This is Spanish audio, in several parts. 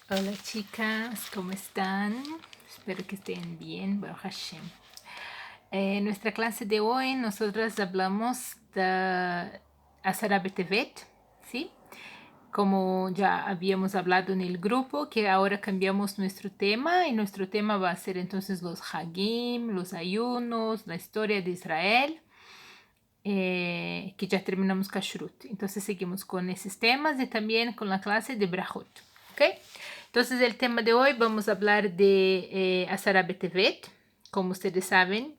Hola chicas, ¿cómo están? Espero que estén bien, Baruch Hashem. En nuestra clase de hoy nosotras hablamos de Asara Betevet, ¿sí? Como ya habíamos hablado en el grupo, que ahora cambiamos nuestro tema y nuestro tema va a ser entonces los Hagim, los ayunos, la historia de Israel, que ya terminamos Kashrut. Entonces seguimos con esos temas y también con la clase de Brahot, ¿ok? Entonces el tema de hoy vamos a hablar de Asara Betevet, como ustedes saben,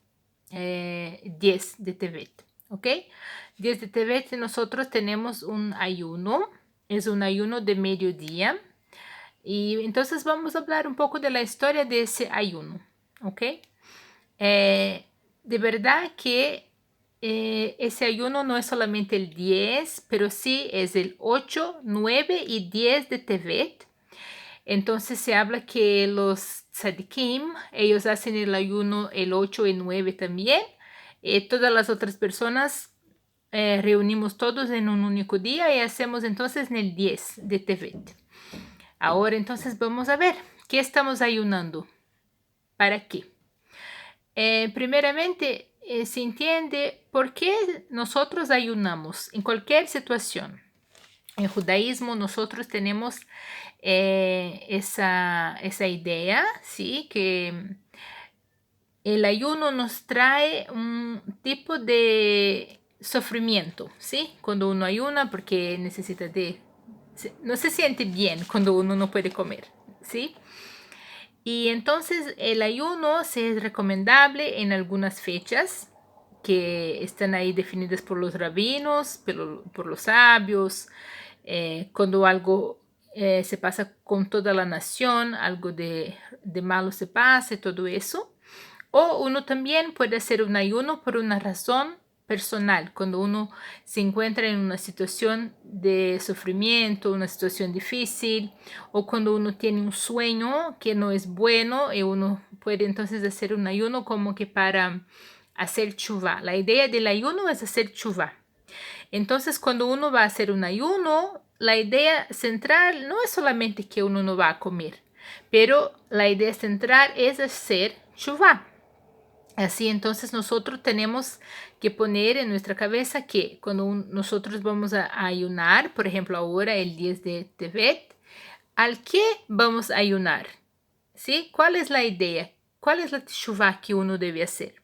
10 de Tevet, ¿ok? 10 de Tevet nosotros tenemos un ayuno, es un ayuno de mediodía y entonces vamos a hablar un poco de la historia de ese ayuno, ¿ok? De verdad que ese ayuno no es solamente el 10, pero sí es el 8, 9 y 10 de Tevet. Entonces se habla que los tzadikim, ellos hacen el ayuno el 8 y 9 también. Todas las otras personas reunimos todos en un único día y hacemos entonces en el 10 de Tevet. Ahora entonces vamos a ver, ¿qué estamos ayunando? ¿Para qué? Primeramente, se entiende por qué nosotros ayunamos en cualquier situación. En judaísmo nosotros tenemos esa idea, ¿sí? Que el ayuno nos trae un tipo de sufrimiento, ¿sí? Cuando uno ayuna porque necesita de... No se siente bien cuando uno no puede comer, ¿sí? Y entonces el ayuno se es recomendable en algunas fechas que están ahí definidas por los rabinos, por los sabios, cuando algo se pasa con toda la nación, algo de malo se pasa, todo eso. O uno también puede hacer un ayuno por una razón personal, cuando uno se encuentra en una situación de sufrimiento, una situación difícil, o cuando uno tiene un sueño que no es bueno y uno puede entonces hacer un ayuno como que para hacer chuvá. La idea del ayuno es hacer chuvá. Entonces, cuando uno va a hacer un ayuno, la idea central no es solamente que uno no va a comer, pero la idea central es hacer chuvá. Así entonces nosotros tenemos que poner en nuestra cabeza que cuando nosotros vamos a ayunar, por ejemplo ahora el 10 de Tevet, ¿al qué vamos a ayunar? ¿Sí? ¿Cuál es la idea? ¿Cuál es la teshuvá que uno debe hacer?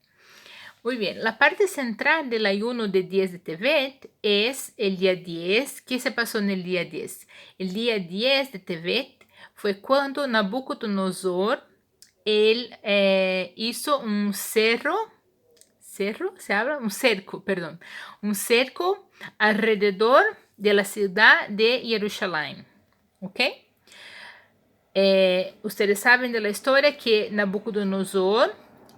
Muy bien, la parte central del ayuno de 10 de Tevet es el día 10. ¿Qué se pasó en el día 10? El día 10 de Tevet fue cuando Nabucodonosor él hizo un se habla, un cerco, perdón, un cerco alrededor de la ciudad de Jerusalén, ¿ok? Ustedes saben de la historia que Nabucodonosor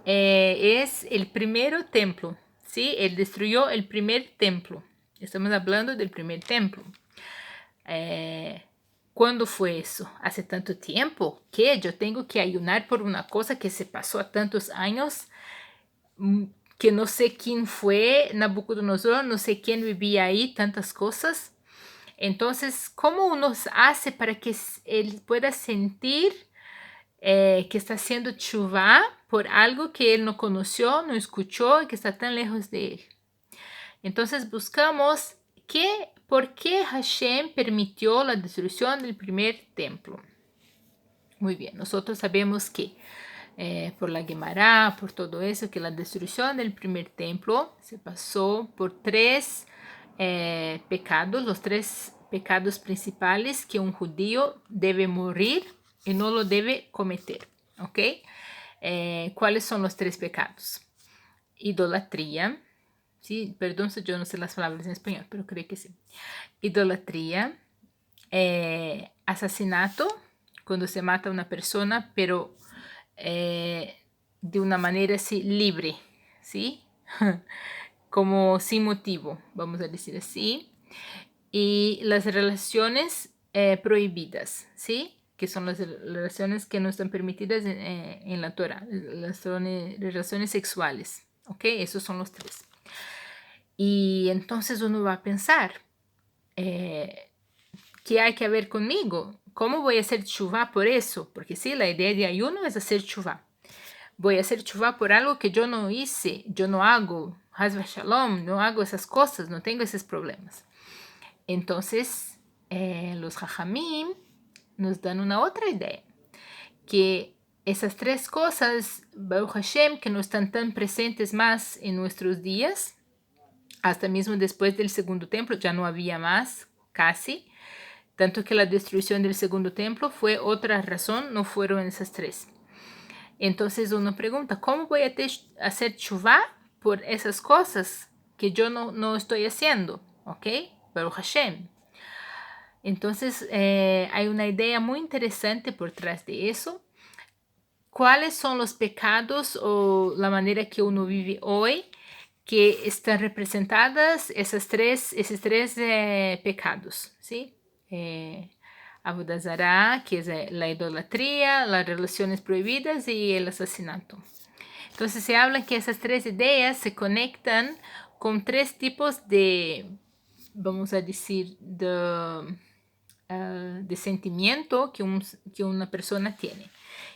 es el primer templo, ¿sí? Él destruyó el primer templo. Estamos hablando del primer templo. ¿Cuándo fue eso? Hace tanto tiempo que yo tengo que ayunar por una cosa que se pasó a tantos años, que no sé quién fue Nabucodonosor, no sé quién vivía ahí, tantas cosas. Entonces, ¿cómo uno hace para que él pueda sentir que está haciendo chuvá por algo que él no conoció, no escuchó y que está tan lejos de él? Entonces buscamos por qué Hashem permitió la destrucción del primer templo. Muy bien, nosotros sabemos que por la Gemara, por todo eso, que la destrucción del primer templo se pasó por tres pecados, los tres pecados principales que un judío debe morir y no lo debe cometer, ¿ok? ¿Cuáles son los tres pecados? Idolatría, sí, perdón si yo no sé las palabras en español, pero creo que sí. Idolatría, asesinato, cuando se mata a una persona, pero de una manera así libre, ¿sí? Como sin motivo, vamos a decir así. Y las relaciones prohibidas, ¿sí? Que son las relaciones que no están permitidas en la Torah, las relaciones sexuales, ¿ok? Esos son los tres. Y entonces uno va a pensar, ¿qué hay que ver conmigo? ¿cómo voy a hacer teshuvá por eso? Porque sí, la idea de ayuno es hacer teshuvá. Voy a hacer teshuvá por algo que yo no hice, yo no hago, haz shalom, no hago esas cosas, no tengo esos problemas. Entonces, los jajamim nos dan una otra idea, que esas tres cosas, Baruch Hashem, que no están tan presentes más en nuestros días, hasta mismo después del segundo templo ya no había más, casi, tanto que la destrucción del segundo templo fue otra razón, no fueron esas tres. Entonces uno pregunta, ¿cómo voy a hacer teshuvá por esas cosas que yo no estoy haciendo? ¿Ok? Baruch Hashem. Entonces hay una idea muy interesante por detrás de eso. ¿Cuáles son los pecados o la manera que uno vive hoy que están representadas esos tres pecados? ¿Sí? Avodah Zará, que es la idolatría, las relaciones prohibidas y el asesinato. Entonces se habla que esas tres ideas se conectan con tres tipos de, vamos a decir, de sentimiento que una persona tiene.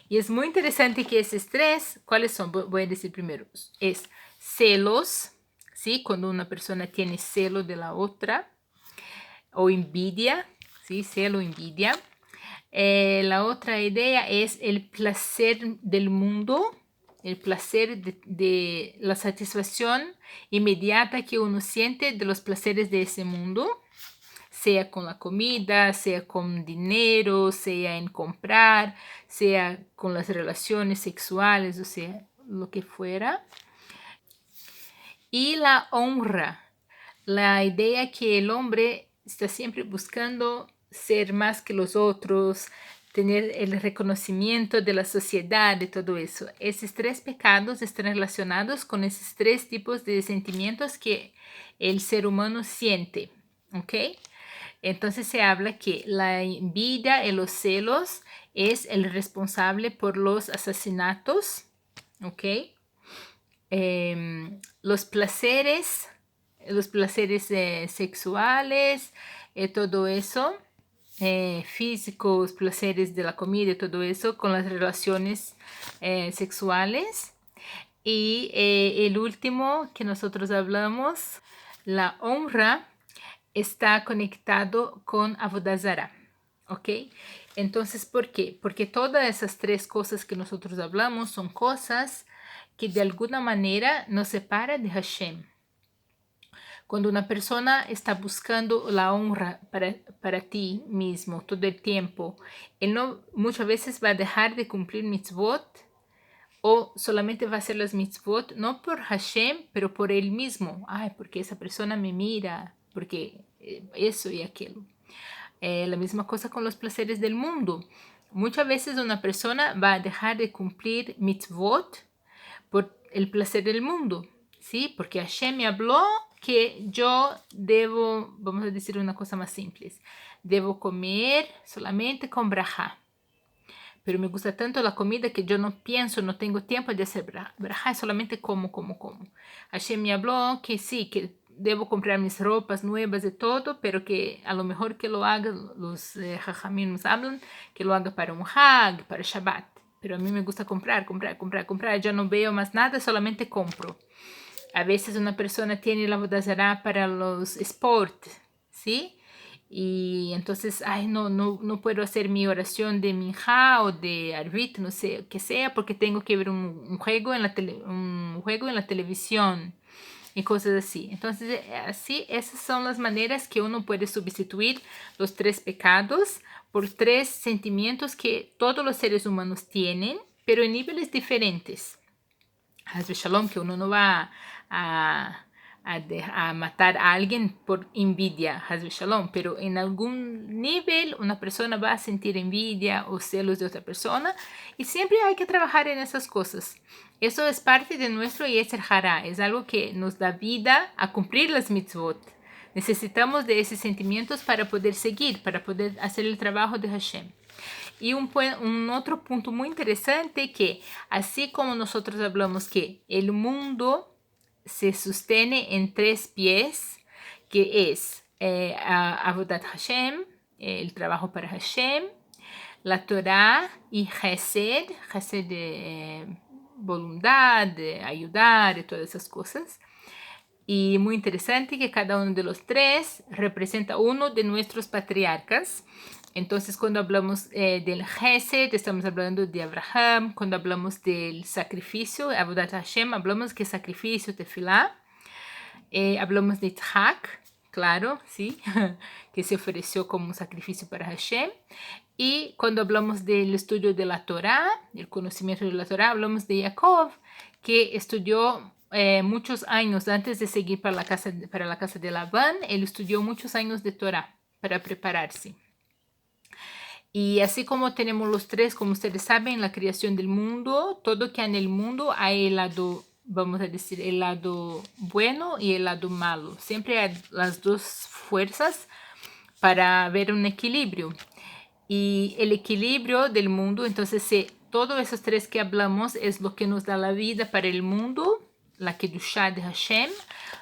Y es muy interesante que esos tres, ¿cuáles son? Voy a decir primero. Es celos, ¿sí? Cuando una persona tiene celo de la otra, o envidia, ¿sí? Celo, envidia. La otra idea es el placer del mundo, el placer de la satisfacción inmediata que uno siente de los placeres de ese mundo, sea con la comida, sea con dinero, sea en comprar, sea con las relaciones sexuales, o sea, lo que fuera. Y la honra, la idea que el hombre está siempre buscando ser más que los otros, tener el reconocimiento de la sociedad, de todo eso. Esos tres pecados están relacionados con esos tres tipos de sentimientos que el ser humano siente, ¿ok? Entonces se habla que la envidia y los celos es el responsable por los asesinatos, ¿ok? Los placeres sexuales, todo eso, físicos, placeres de la comida, todo eso, con las relaciones sexuales. Y el último que nosotros hablamos, la honra, está conectado con Avodah Zará, ¿ok? Entonces, ¿por qué? Porque todas esas tres cosas que nosotros hablamos son cosas que de alguna manera nos separan de Hashem. Cuando una persona está buscando la honra para ti mismo todo el tiempo, él no muchas veces va a dejar de cumplir mitzvot o solamente va a hacer las mitzvot no por Hashem, pero por él mismo. Ay, porque esa persona me mira, porque eso y aquello. La misma cosa con los placeres del mundo. Muchas veces una persona va a dejar de cumplir mitzvot por el placer del mundo, ¿sí? Porque Hashem me habló que yo debo, vamos a decir una cosa más simple, debo comer solamente con brajá. Pero me gusta tanto la comida que yo no pienso, no tengo tiempo de hacer brajá, solamente como. Hashem me habló que sí, que debo comprar mis ropas nuevas y todo, pero que a lo mejor que lo haga, los jajamim nos hablan, que lo haga para un hag, para Shabbat. Pero a mí me gusta comprar. Ya no veo más nada, solamente compro. A veces una persona tiene la Avodah Zará para los sport, ¿sí? Y entonces, ay, no puedo hacer mi oración de minjá o de arbit, no sé, qué sea, porque tengo que ver un juego en la televisión y cosas así. Entonces, así, esas son las maneras que uno puede sustituir los tres pecados por tres sentimientos que todos los seres humanos tienen, pero en niveles diferentes. Haz shalom, que uno no va a matar a alguien por envidia, haz shalom, pero en algún nivel una persona va a sentir envidia o celos de otra persona y siempre hay que trabajar en esas cosas. Eso es parte de nuestro Yetzer Hara, es algo que nos da vida a cumplir las mitzvot. Necesitamos de esos sentimientos para poder seguir, para poder hacer el trabajo de Hashem. Y un otro punto muy interesante que así como nosotros hablamos que el mundo se sostiene en tres pies, que es Avodat Hashem, el trabajo para Hashem, la Torá y Hesed, Hesed de voluntad, de ayudar y todas esas cosas. Y muy interesante que cada uno de los tres representa uno de nuestros patriarcas. Entonces, cuando hablamos del Hesed, estamos hablando de Abraham. Cuando hablamos del sacrificio, Avodat Hashem, hablamos que sacrificio, tefilá. Hablamos de Yitzhak, claro, sí, que se ofreció como un sacrificio para Hashem. Y cuando hablamos del estudio de la Torá, el conocimiento de la Torá, hablamos de Jacob, que estudió muchos años antes de seguir para la casa de Labán. Él estudió muchos años de Torá para prepararse. Y así como tenemos los tres, como ustedes saben, la creación del mundo, todo que hay en el mundo hay el lado, vamos a decir, el lado bueno y el lado malo. Siempre hay las dos fuerzas para ver un equilibrio. Y el equilibrio del mundo, entonces, todos esos tres que hablamos es lo que nos da la vida para el mundo, la Kedushá de Hashem.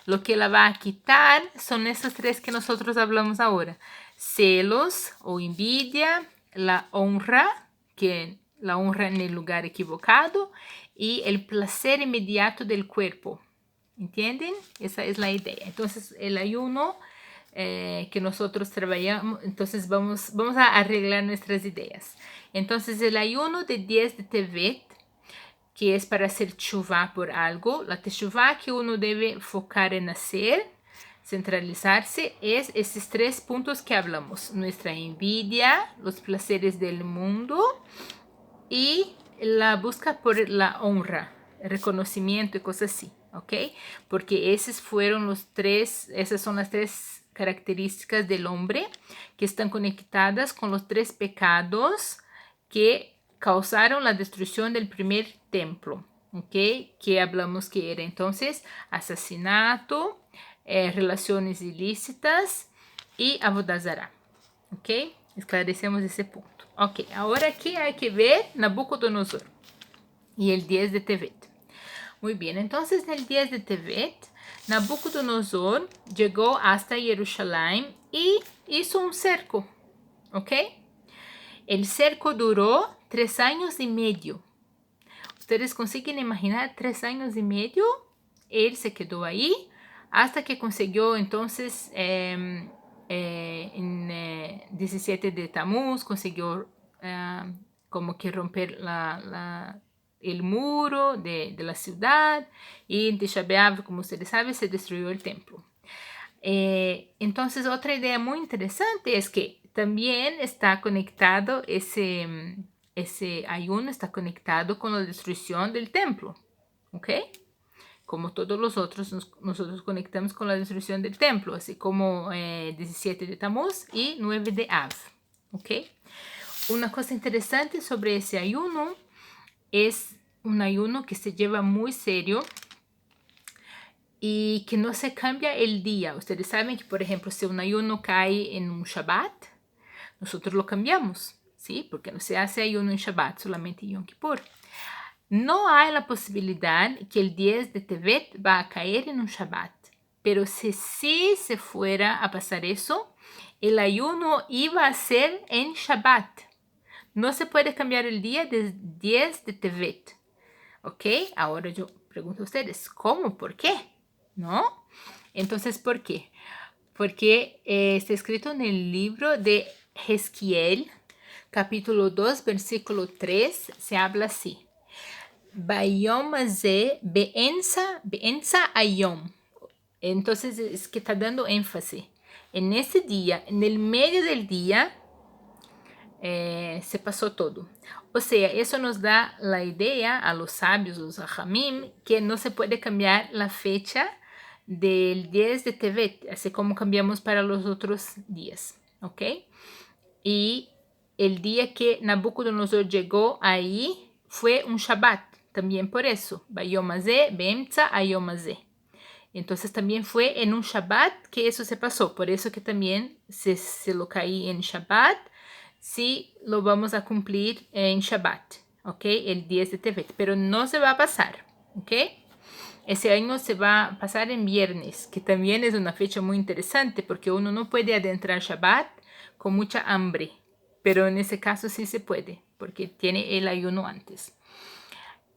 Lo que la va a quitar son esos tres que nosotros hablamos ahora. Celos o envidia, la honra, que la honra en el lugar equivocado, y el placer inmediato del cuerpo. ¿Entienden? Esa es la idea. Entonces, el ayuno que nosotros trabajamos, entonces vamos a arreglar nuestras ideas. Entonces, el ayuno de 10 de Tevet, que es para hacer teshuvá por algo, la teshuvá que uno debe focar en hacer, centralizarse, es esos tres puntos que hablamos: nuestra envidia, los placeres del mundo y la busca por la honra, el reconocimiento y cosas así, ¿ok? Porque esas son las tres características del hombre que están conectadas con los tres pecados que causaron la destrucción del primer templo, ¿ok? Que hablamos que era entonces asesinato, relaciones ilícitas y Avodah Zará, ¿ok? Esclarecemos ese punto. Ok, ahora aquí hay que ver Nabucodonosor y el 10 de Tevet. Muy bien, entonces en el 10 de Tevet, Nabucodonosor llegó hasta Jerusalén y hizo un cerco, ¿ok? El cerco duró 3 años y medio. ¿Ustedes consiguen imaginar 3 años y medio? Él se quedó ahí hasta que consiguió entonces en 17 de Tamuz, consiguió como que romper el muro de la ciudad, y en Tisha B'Av, como ustedes saben, se destruyó el templo. Entonces, otra idea muy interesante es que también está conectado ese ayuno, está conectado con la destrucción del templo, ¿ok? Como todos los otros, nosotros conectamos con la destrucción del templo, así como 17 de Tamuz y 9 de Av, ¿ok? Una cosa interesante sobre ese ayuno es un ayuno que se lleva muy serio y que no se cambia el día. Ustedes saben que, por ejemplo, si un ayuno cae en un Shabbat, nosotros lo cambiamos, ¿sí? Porque no se hace ayuno en Shabbat, solamente en Yom Kippur. No hay la posibilidad que el 10 de Tevet va a caer en un Shabbat. Pero si sí se fuera a pasar eso, el ayuno iba a ser en Shabbat. No se puede cambiar el día del 10 de Tevet. ¿Ok? Ahora yo pregunto a ustedes, ¿cómo? ¿Por qué? ¿No? Entonces, ¿por qué? Porque está escrito en el libro de Ezequiel, capítulo 2, versículo 3, se habla así. Bayom Azeh Be'enza Ayom. Entonces es que está dando énfasis. En ese día, en el medio del día, se pasó todo. O sea, eso nos da la idea a los sabios, los hajamim, que no se puede cambiar la fecha del 10 de Tevet, así como cambiamos para los otros días, ¿ok? Y el día que Nabucodonosor llegó ahí fue un Shabbat, también por eso, Bayom Hazeh, Be'emtza Ayom Hazeh. Entonces también fue en un Shabbat que eso se pasó, por eso que también se lo caí en Shabbat, sí lo vamos a cumplir en Shabbat, ¿ok? El 10 de Tevet, pero no se va a pasar, ¿ok? Ese año se va a pasar en viernes, que también es una fecha muy interesante porque uno no puede adentrar Shabbat con mucha hambre, pero en ese caso sí se puede, porque tiene el ayuno antes.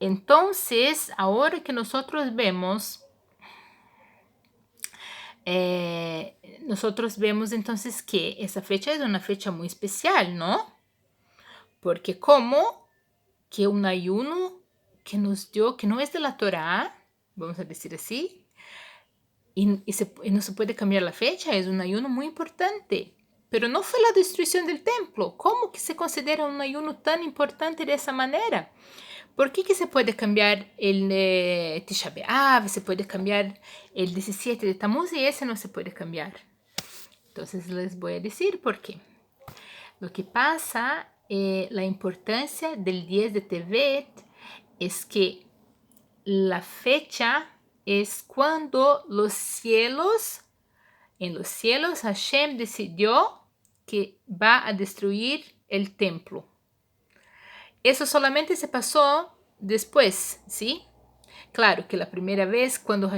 Entonces, ahora que nosotros vemos entonces que esa fecha es una fecha muy especial, ¿no? Porque como que un ayuno que nos dio, que no es de la Torá, vamos a decir así, y no se puede cambiar la fecha, es un ayuno muy importante. Pero no fue la destrucción del templo. ¿Cómo que se considera un ayuno tan importante de esa manera? ¿Por qué que se puede cambiar el Tisha B'Av, se puede cambiar el 17 de Tammuz y ese no se puede cambiar? Entonces les voy a decir por qué. Lo que pasa, la importancia del 10 de Tevet es que la fecha es cuando en los cielos Hashem decidió que va a destruir el templo. Eso solamente se pasó después, ¿sí? Claro que la primera vez cuando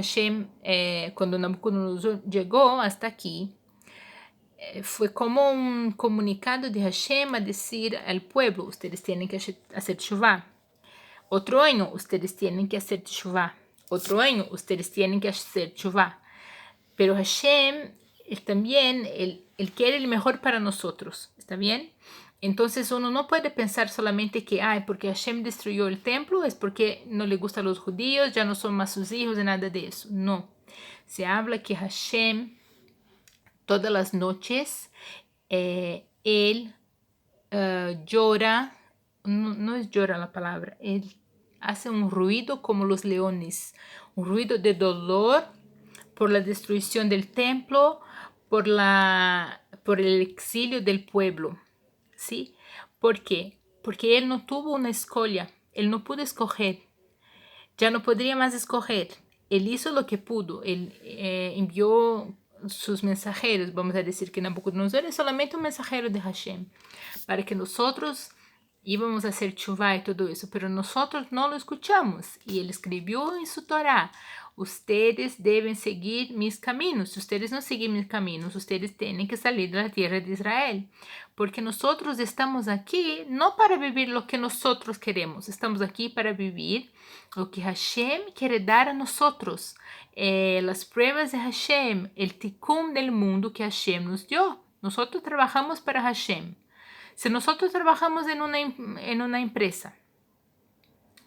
cuando Nabucodonosor llegó hasta aquí, fue como un comunicado de Hashem a decir al pueblo, ustedes tienen que hacer Teshuvah. Otro año, ustedes tienen que hacer Teshuvah. Otro año, ustedes tienen que hacer Teshuvah. Pero Hashem, él quiere el mejor para nosotros, ¿está bien? Entonces uno no puede pensar solamente que, porque Hashem destruyó el templo, es porque no le gustan los judíos, ya no son más sus hijos, nada de eso. No. Se habla que Hashem, todas las noches, él llora, no es llora la palabra, él hace un ruido como los leones, un ruido de dolor por la destrucción del templo, por el exilio del pueblo, ¿sí? ¿Por qué? Porque él no tuvo una escolha, él no pudo escoger, ya no podría más escoger. Él hizo lo que pudo, él envió sus mensajeros, vamos a decir que Nabucodonosor es solamente un mensajero de Hashem, para que nosotros íbamos a hacer chuvá y todo eso, pero nosotros no lo escuchamos. Y él escribió en su Torá, ustedes deben seguir mis caminos. Si ustedes no siguen mis caminos, ustedes tienen que salir de la tierra de Israel. Porque nosotros estamos aquí no para vivir lo que nosotros queremos, estamos aquí para vivir lo que Hashem quiere dar a nosotros. Las pruebas de Hashem, el tikkun del mundo que Hashem nos dio. Nosotros trabajamos para Hashem. Si nosotros trabajamos en una empresa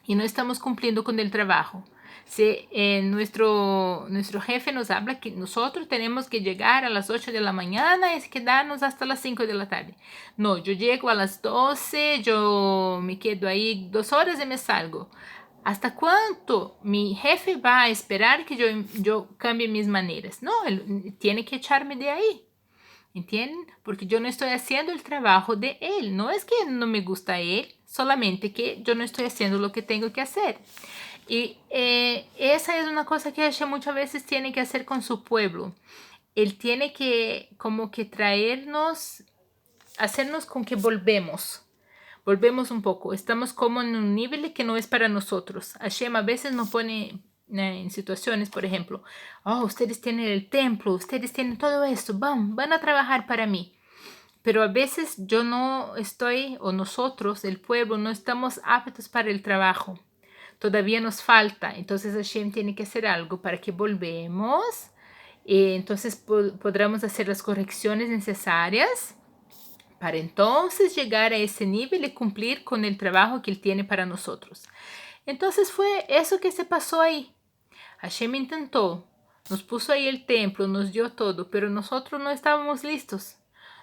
y no estamos cumpliendo con el trabajo, si nuestro jefe nos habla que nosotros tenemos que llegar a las 8 de la mañana y quedarnos hasta las 5 de la tarde. No, yo llego a las 12, yo me quedo ahí 2 horas y me salgo. ¿Hasta cuánto mi jefe va a esperar que yo cambie mis maneras? No, él tiene que echarme de ahí. ¿Entienden? Porque yo no estoy haciendo el trabajo de él. No es que no me gusta él, solamente que yo no estoy haciendo lo que tengo que hacer. Y esa es una cosa que Hashem muchas veces tiene que hacer con su pueblo. Él tiene que como que traernos, hacernos con que volvemos un poco. Estamos como en un nivel que no es para nosotros. Hashem a veces nos pone en situaciones, por ejemplo, ustedes tienen el templo, ustedes tienen todo esto, van a trabajar para mí. Pero a veces yo no estoy, o nosotros, el pueblo, no estamos aptos para el trabajo. Todavía nos falta. Entonces Hashem tiene que hacer algo para que volvemos. Entonces podremos hacer las correcciones necesarias para entonces llegar a ese nivel y cumplir con el trabajo que Él tiene para nosotros. Entonces fue eso que se pasó ahí. Hashem intentó, nos puso ahí el templo, nos dio todo, pero nosotros no estábamos listos.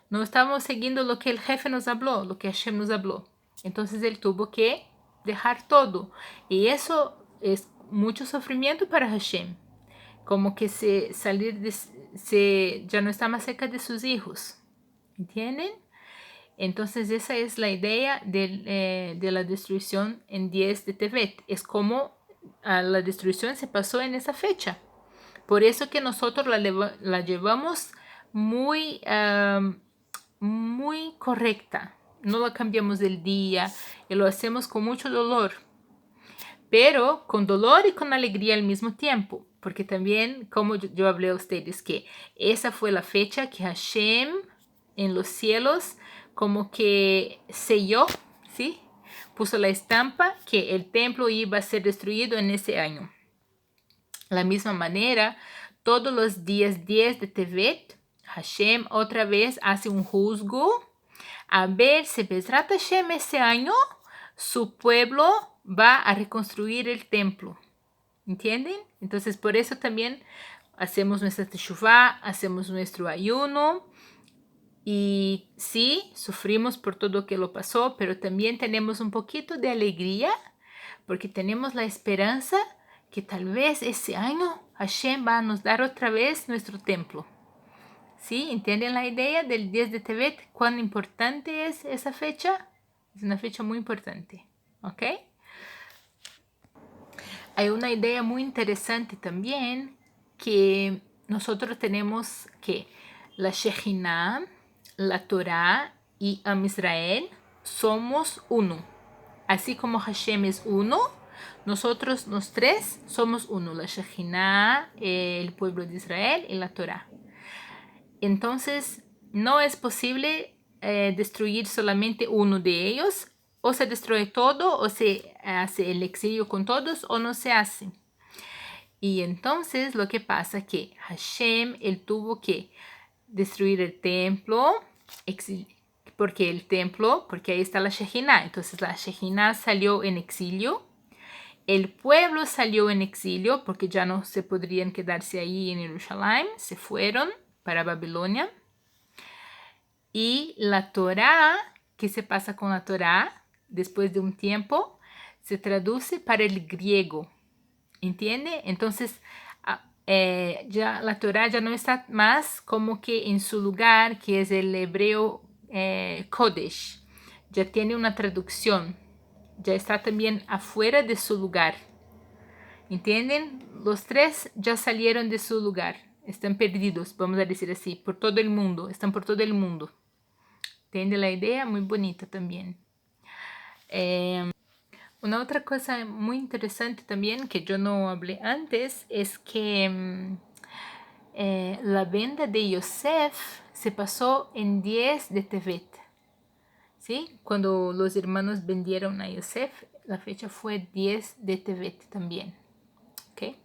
No estábamos siguiendo lo que el jefe nos habló, lo que Hashem nos habló. Entonces Él tuvo que dejar todo. Y eso es mucho sufrimiento para Hashem. Como que ya no está más cerca de sus hijos. ¿Entienden? Entonces esa es la idea de la destrucción en 10 de Tevet. Es como la destrucción se pasó en esa fecha. Por eso que nosotros la llevamos muy, muy correcta. No la cambiamos del día y lo hacemos con mucho dolor. Pero con dolor y con alegría al mismo tiempo. Porque también, como yo hablé a ustedes, que esa fue la fecha que Hashem en los cielos como que selló, ¿sí? Puso la estampa que el templo iba a ser destruido en ese año. De la misma manera, todos los días 10 de Tevet, Hashem otra vez hace un juzgo a ver si Bezrat Hashem ese año su pueblo va a reconstruir el templo. ¿Entienden? Entonces por eso también hacemos nuestra teshuvá, hacemos nuestro ayuno. Y sí, sufrimos por todo lo que lo pasó, pero también tenemos un poquito de alegría porque tenemos la esperanza que tal vez ese año Hashem va a nos dar otra vez nuestro templo. ¿Sí? ¿Entienden la idea del 10 de Tevet? ¿Cuán importante es esa fecha? Es una fecha muy importante. ¿Ok? Hay una idea muy interesante también que nosotros tenemos que la Shejinah, la Torah y Am Israel somos uno. Así como Hashem es uno, nosotros los tres somos uno. La Shejinah, el pueblo de Israel y la Torah. Entonces, no es posible destruir solamente uno de ellos. O se destruye todo, o se hace el exilio con todos, o no se hace. Y entonces lo que pasa es que Hashem, él tuvo que destruir el templo, porque ahí está la Shejinah. Entonces la Shejinah salió en exilio. El pueblo salió en exilio porque ya no se podrían quedarse ahí en Jerusalén. Se fueron para Babilonia. Y la Torah, ¿qué se pasa con la Torah? Después de un tiempo, se traduce para el griego. ¿Entiende? Entonces, ya la Torah ya no está más como que en su lugar, que es el hebreo Kodesh. Ya tiene una traducción. Ya está también afuera de su lugar. ¿Entienden? Los tres ya salieron de su lugar. Están perdidos, vamos a decir así, por todo el mundo. Están por todo el mundo. ¿Entiende la idea? Muy bonita también. Una otra cosa muy interesante también que yo no hablé antes es que la venta de Yosef se pasó en 10 de Tevet. ¿Sí? Cuando los hermanos vendieron a Yosef, la fecha fue 10 de Tevet también. ¿Ok?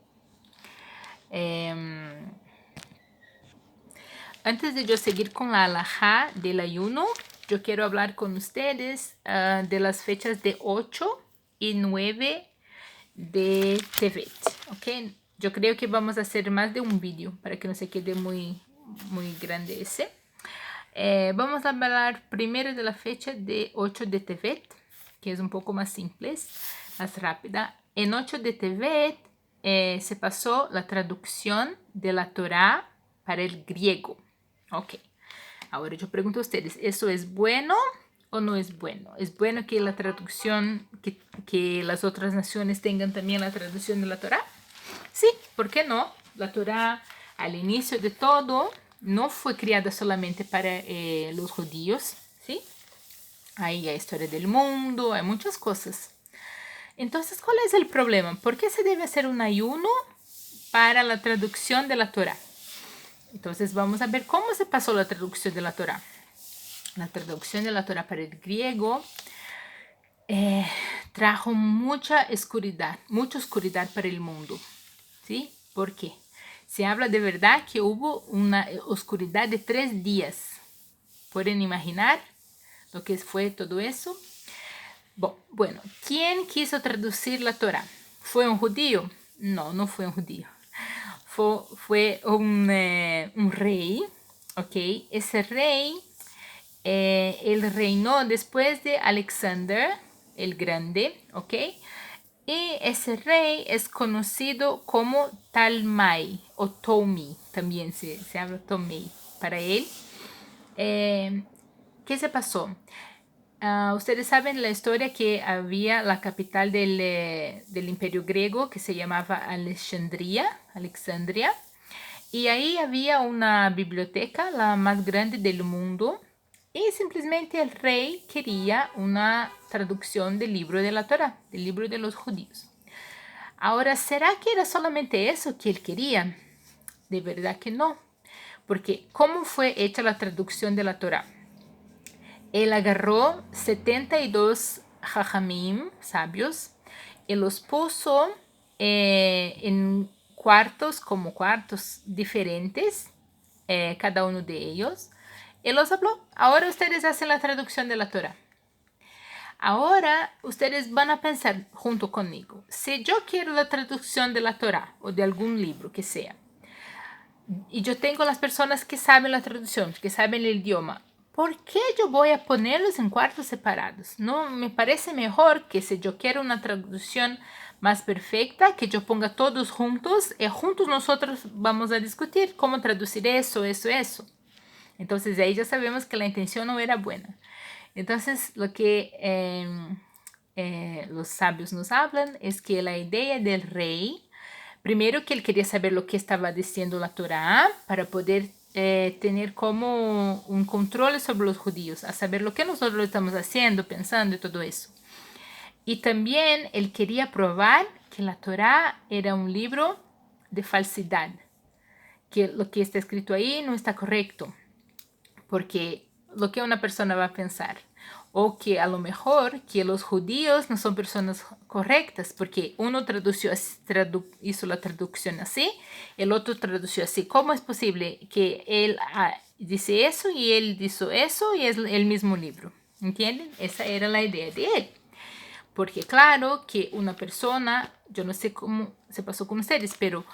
Antes de yo seguir con la alajá del ayuno, yo quiero hablar con ustedes de las fechas de 8 y 9 de Tevet. ¿Ok? Yo creo que vamos a hacer más de un vídeo para que no se quede muy grande ese. Vamos a hablar primero de la fecha de 8 de Tevet, que es un poco más simple, más rápida. En 8 de Tevet se pasó la traducción de la Torá para el griego. Ok, ahora yo pregunto a ustedes, ¿eso es bueno o no es bueno? ¿Es bueno que la traducción, que las otras naciones tengan también la traducción de la Torá? Sí, ¿por qué no? La Torá al inicio de todo no fue creada solamente para los judíos, ¿sí? Hay la historia del mundo, hay muchas cosas. Entonces, ¿cuál es el problema? ¿Por qué se debe hacer un ayuno para la traducción de la Torá? Entonces, vamos a ver cómo se pasó la traducción de la Torá. La traducción de la Torá para el griego trajo mucha oscuridad para el mundo, ¿sí? ¿Por qué? Se habla de verdad que hubo una oscuridad de 3 días. ¿Pueden imaginar lo que fue todo eso? Bueno, ¿quién quiso traducir la Torá? ¿Fue un judío? No, no fue un judío. Fue un rey, ¿ok? Ese rey, él reinó después de Alexander el Grande, ¿ok? Y ese rey es conocido como Talmai o Tomi, también se habla Tomei para él. ¿Qué se pasó? Ustedes saben la historia que había la capital del imperio griego que se llamaba Alejandría, y ahí había una biblioteca, la más grande del mundo, y simplemente el rey quería una traducción del libro de la Torá, del libro de los judíos. Ahora, ¿será que era solamente eso que él quería? De verdad que no, porque ¿cómo fue hecha la traducción de la Torá? él agarró 72 jajamim, sabios, y los puso en cuartos, como cuartos diferentes, cada uno de ellos, y los habló. Ahora ustedes hacen la traducción de la Torah. Ahora ustedes van a pensar junto conmigo, si yo quiero la traducción de la Torah o de algún libro que sea, y yo tengo las personas que saben la traducción, que saben el idioma, ¿por qué yo voy a ponerlos en cuartos separados? No, me parece mejor que si yo quiero una traducción más perfecta, que yo ponga todos juntos y juntos nosotros vamos a discutir cómo traducir eso. Entonces ahí ya sabemos que la intención no era buena. Entonces lo que los sabios nos hablan es que la idea del rey, primero que él quería saber lo que estaba diciendo la Torá para poder tener como un control sobre los judíos, a saber lo que nosotros estamos haciendo, pensando y todo eso. Y también él quería probar que la Torá era un libro de falsedad, que lo que está escrito ahí no está correcto, porque lo que una persona va a pensar, o que a lo mejor que los judíos no son personas correctas, porque uno hizo la traducción así, el otro tradució así. ¿Cómo es posible que él dice eso y él dice eso y es el mismo libro? ¿Entienden? Esa era la idea de él. Porque claro que una persona, yo no sé cómo se pasó con ustedes, pero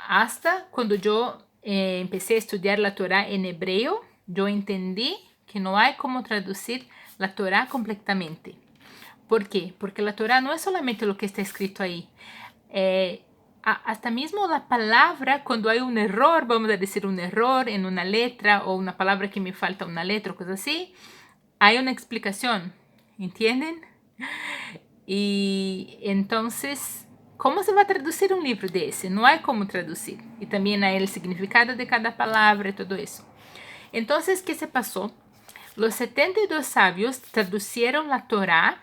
hasta cuando yo empecé a estudiar la Torah en hebreo, yo entendí que no hay como traducir la Torah completamente. ¿Por qué? Porque la Torah no es solamente lo que está escrito ahí. Hasta mismo la palabra, cuando hay un error, vamos a decir un error en una letra o una palabra que me falta una letra o cosas así, hay una explicación. ¿Entienden? Y entonces, ¿cómo se va a traducir un libro de ese? No hay cómo traducir. Y también hay el significado de cada palabra y todo eso. Entonces, ¿qué se pasó? Los 72 sabios traducieron la Torá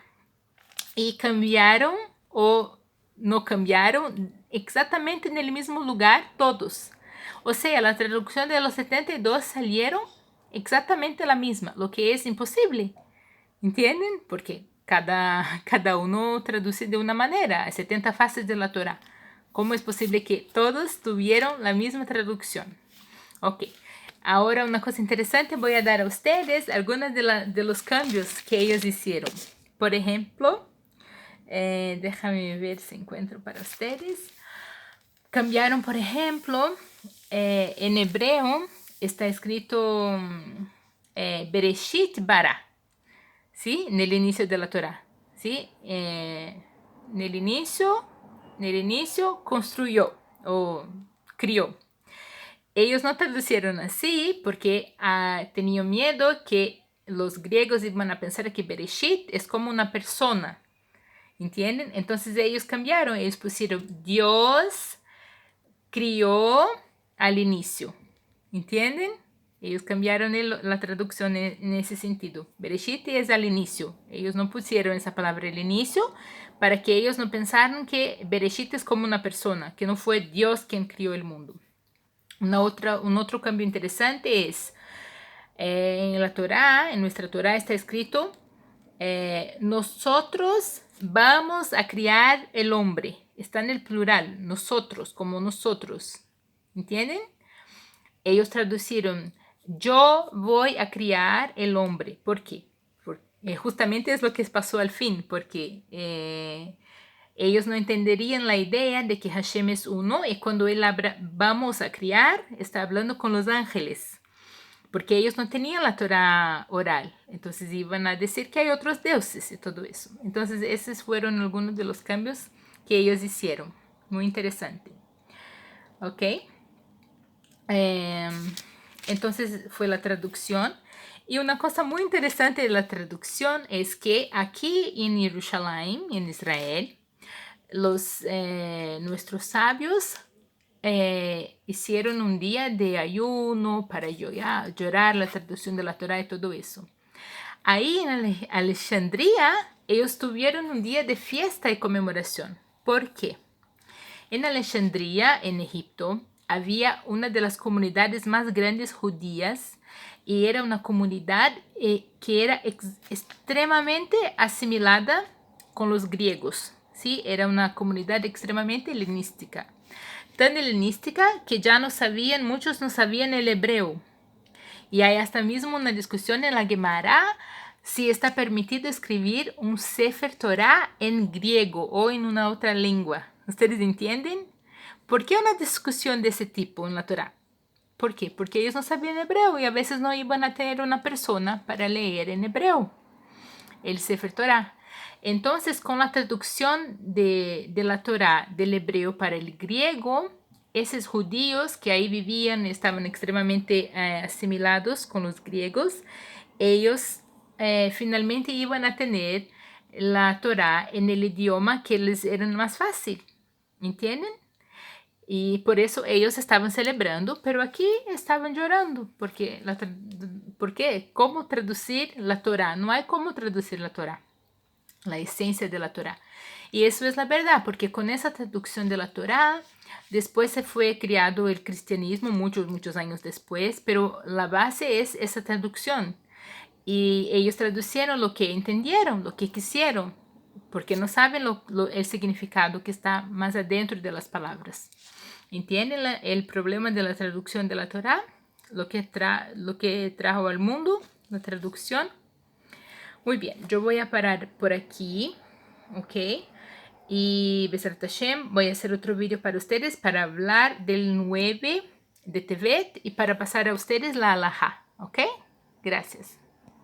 y cambiaron o no cambiaron exactamente en el mismo lugar todos. O sea, la traducción de los 72 salieron exactamente la misma, lo que es imposible. ¿Entienden? Porque cada uno traduce de una manera. Hay 70 fases de la Torah. ¿Cómo es posible que todos tuvieron la misma traducción? Ok. Ahora una cosa interesante, voy a dar a ustedes algunos de los cambios que ellos hicieron. Por ejemplo, déjame ver si encuentro para ustedes. Cambiaron, por ejemplo, en hebreo está escrito Bereshit bara. ¿Sí? En el inicio de la Torah. ¿Sí? En el inicio construyó o crió. Ellos no traducieron así porque tenían miedo que los griegos iban a pensar que Bereshit es como una persona. ¿Entienden? Entonces ellos cambiaron. Ellos pusieron Dios crió al inicio. ¿Entienden? Ellos cambiaron la traducción en ese sentido. Bereshit es al inicio. Ellos no pusieron esa palabra al inicio para que ellos no pensaran que Bereshit es como una persona, que no fue Dios quien crió el mundo. Un otro cambio interesante es en la Torá, en nuestra Torá está escrito, nosotros vamos a criar el hombre. Está en el plural, nosotros, como nosotros. ¿Entienden? Ellos traducieron, yo voy a criar el hombre. ¿Por qué? Porque justamente es lo que pasó al fin, porque ellos no entenderían la idea de que Hashem es uno y cuando él habla, vamos a criar, está hablando con los ángeles, porque ellos no tenían la Torah oral, entonces iban a decir que hay otros dioses y todo eso. Entonces esos fueron algunos de los cambios que ellos hicieron. Muy interesante. ¿Ok? Entonces fue la traducción. Y una cosa muy interesante de la traducción es que aquí en Jerusalén, en Israel, nuestros sabios hicieron un día de ayuno para llorar la traducción de la Torah y todo eso. Ahí en Alejandría, ellos tuvieron un día de fiesta y conmemoración. ¿Por qué? En Alejandría, en Egipto, había una de las comunidades más grandes judías y era una comunidad que era extremadamente asimilada con los griegos, ¿sí? Era una comunidad extremadamente helenística. Tan helenística que ya muchos no sabían el hebreo. Y hay hasta mismo una discusión en la Gemara si está permitido escribir un Sefer Torah en griego o en una otra lengua. ¿Ustedes entienden? ¿Por qué una discusión de ese tipo en la Torah? ¿Por qué? Porque ellos no sabían hebreo y a veces no iban a tener una persona para leer en hebreo el Sefer Torah. Entonces, con la traducción de la Torah del hebreo para el griego, esos judíos que ahí vivían estaban extremadamente asimilados con los griegos. Ellos finalmente iban a tener la Torah en el idioma que les era más fácil. ¿Entienden? Y por eso ellos estaban celebrando, pero aquí estaban llorando, porque ¿por qué? ¿Cómo traducir la Torah? No hay cómo traducir la Torah, la esencia de la Torah. Y eso es la verdad, porque con esa traducción de la Torah, después se fue creado el cristianismo, muchos años después, pero la base es esa traducción. Y ellos traducieron lo que entendieron, lo que quisieron, porque no saben el significado que está más adentro de las palabras. ¿Entienden el problema de la traducción de la Torah? Lo que trajo al mundo, la traducción. Muy bien, yo voy a parar por aquí, ¿ok? Y Besrat Hashem, voy a hacer otro video para ustedes para hablar del 9 de Tevet y para pasar a ustedes la halajá, ¿ok? Gracias.